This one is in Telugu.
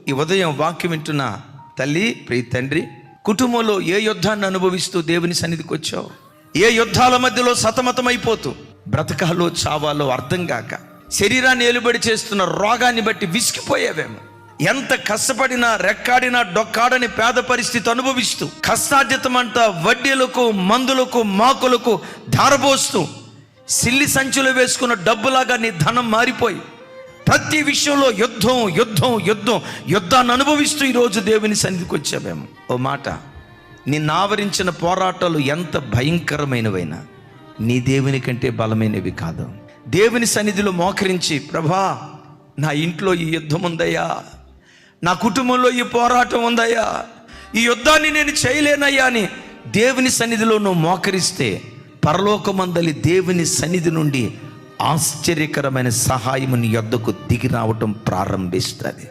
ఈ ఉదయం వాక్యం వింటున్న తల్లి, ప్రియ తండ్రి, కుటుంబంలో ఏ యుద్ధాన్ని అనుభవిస్తూ దేవుని సన్నిధికి వచ్చావు? ఏ యుద్ధాల మధ్యలో సతమతమైపోతూ బ్రతకాలో చావాలో అర్థం కాక శరీరాన్ని ఏలుబడి చేస్తున్న రోగాన్ని బట్టి విసిగిపోయేవేమో. ఎంత కష్టపడినా రెక్కాడినా డొక్కాడని పేద పరిస్థితి అనుభవిస్తూ కష్టార్జితమంతా వడ్డీలకు, మందులకు, మాకులకు ధారపోస్తూ సిల్లి సంచులు వేసుకున్న డబ్బులాగా నీ ధనం మారిపోయి ప్రతి విషయంలో యుద్ధం యుద్ధం యుద్ధం యుద్ధాన్ని అనుభవిస్తూ ఈరోజు దేవుని సన్నిధికి వచ్చావేమో. ఓ మాట, నిన్ను ఆవరించిన పోరాటాలు ఎంత భయంకరమైనవైనా నీ దేవుని కంటే బలమైనవి కాదు. దేవుని సన్నిధిలో మోకరించి, ప్రభా నా ఇంట్లో ఈ యుద్ధం ఉందయ్యా, నా కుటుంబంలో ఈ పోరాటం ఉందయ్యా, ఈ యుద్ధాన్ని నేను చేయలేనయ్యా అని దేవుని సన్నిధిలో నువ్వు మోకరిస్తే పరలోకమందలి దేవుని సన్నిధి నుండి ఆశ్చర్యకరమైన సహాయం నీ యొద్దకు దిగి రావటం ప్రారంభిస్తుంది.